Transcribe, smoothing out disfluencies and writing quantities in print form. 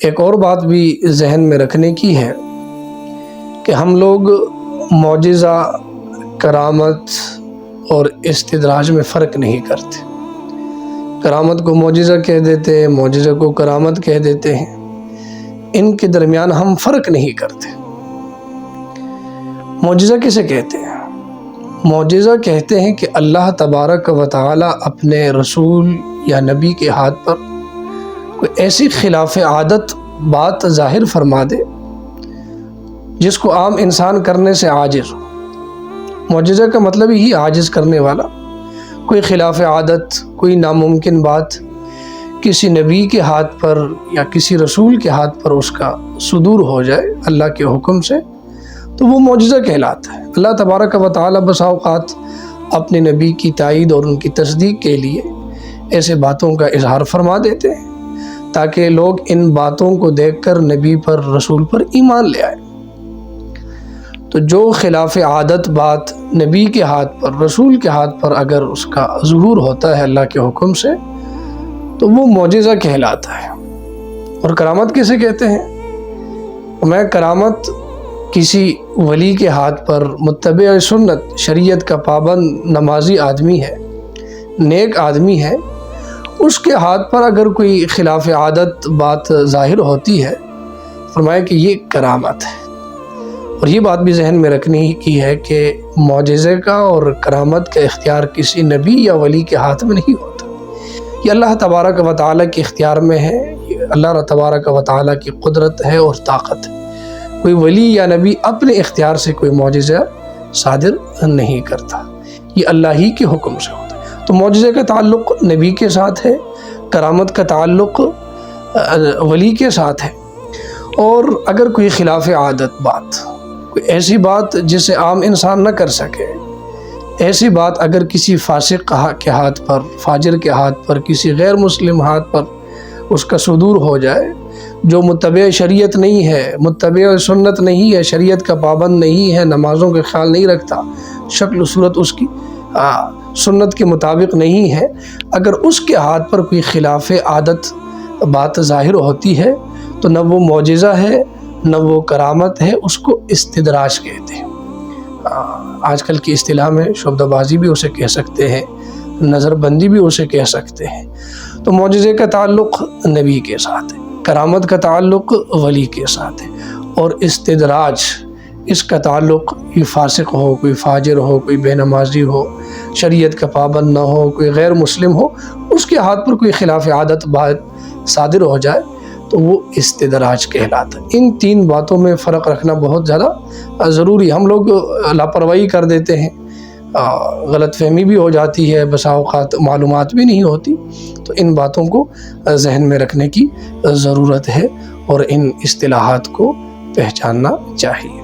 ایک اور بات بھی ذہن میں رکھنے کی ہے کہ ہم لوگ معجزہ، کرامت اور استدراج میں فرق نہیں کرتے۔ کرامت کو معجزہ کہہ دیتے ہیں، معجزہ کو کرامت کہہ دیتے ہیں، ان کے درمیان ہم فرق نہیں کرتے۔ معجزہ کسے کہتے ہیں؟ معجزہ کہتے ہیں کہ اللہ تبارک و تعالی اپنے رسول یا نبی کے ہاتھ پر کوئی ایسی خلاف عادت بات ظاہر فرما دے جس کو عام انسان کرنے سے عاجز ہو۔ معجزہ کا مطلب ہی عاجز کرنے والا، کوئی خلاف عادت، کوئی ناممکن بات کسی نبی کے ہاتھ پر یا کسی رسول کے ہاتھ پر اس کا صدور ہو جائے اللہ کے حکم سے، تو وہ معجزہ کہلاتا ہے۔ اللہ تبارک و تعالی بسا اوقات اپنے نبی کی تائید اور ان کی تصدیق کے لیے ایسے باتوں کا اظہار فرما دیتے ہیں تاکہ لوگ ان باتوں کو دیکھ کر نبی پر، رسول پر ایمان لے آئے۔ تو جو خلاف عادت بات نبی کے ہاتھ پر، رسول کے ہاتھ پر اگر اس کا ظہور ہوتا ہے اللہ کے حکم سے، تو وہ معجزہ کہلاتا ہے۔ اور کرامت کسے کہتے ہیں؟ میں کرامت کسی ولی کے ہاتھ پر، متبع سنت، شریعت کا پابند نمازی آدمی ہے، نیک آدمی ہے، اس کے ہاتھ پر اگر کوئی خلاف عادت بات ظاہر ہوتی ہے، فرمایا کہ یہ کرامت ہے۔ اور یہ بات بھی ذہن میں رکھنی کی ہے کہ معجزے کا اور کرامت کا اختیار کسی نبی یا ولی کے ہاتھ میں نہیں ہوتا، یہ اللہ تبارک و تعالیٰ کے اختیار میں ہے، یہ اللہ تبارک و تعالیٰ کی قدرت ہے اور طاقت ہے۔ کوئی ولی یا نبی اپنے اختیار سے کوئی معجزہ صادر نہیں کرتا، یہ اللہ ہی کے حکم سے ہوتا ہے۔ تو معجزے کا تعلق نبی کے ساتھ ہے، کرامت کا تعلق ولی کے ساتھ ہے۔ اور اگر کوئی خلاف عادت بات، کوئی ایسی بات جسے عام انسان نہ کر سکے، ایسی بات اگر کسی فاسق کے ہاتھ پر، فاجر کے ہاتھ پر، کسی غیر مسلم ہاتھ پر اس کا صدور ہو جائے، جو متبع شریعت نہیں ہے، متبع سنت نہیں ہے، شریعت کا پابند نہیں ہے، نمازوں کا خیال نہیں رکھتا، شکل و صورت اس کی سنت کے مطابق نہیں ہے، اگر اس کے ہاتھ پر کوئی خلاف عادت بات ظاہر ہوتی ہے تو نہ وہ معجزہ ہے نہ وہ کرامت ہے، اس کو استدراج کہتے ہیں۔ آج کل کی اصطلاح میں شعبدہ بازی بھی اسے کہہ سکتے ہیں، نظر بندی بھی اسے کہہ سکتے ہیں۔ تو معجزے کا تعلق نبی کے ساتھ ہے، کرامت کا تعلق ولی کے ساتھ ہے، اور استدراج اس کا تعلق کوئی فاسق ہو، کوئی فاجر ہو، کوئی بے نمازی ہو، شریعت کا پابند نہ ہو، کوئی غیر مسلم ہو، اس کے ہاتھ پر کوئی خلاف عادت بات صادر ہو جائے تو وہ استدراج کہلاتا ہے۔ ان تین باتوں میں فرق رکھنا بہت زیادہ ضروری ہے۔ ہم لوگ لاپرواہی کر دیتے ہیں، غلط فہمی بھی ہو جاتی ہے، بسا اوقات معلومات بھی نہیں ہوتی، تو ان باتوں کو ذہن میں رکھنے کی ضرورت ہے اور ان اصطلاحات کو پہچاننا چاہیے۔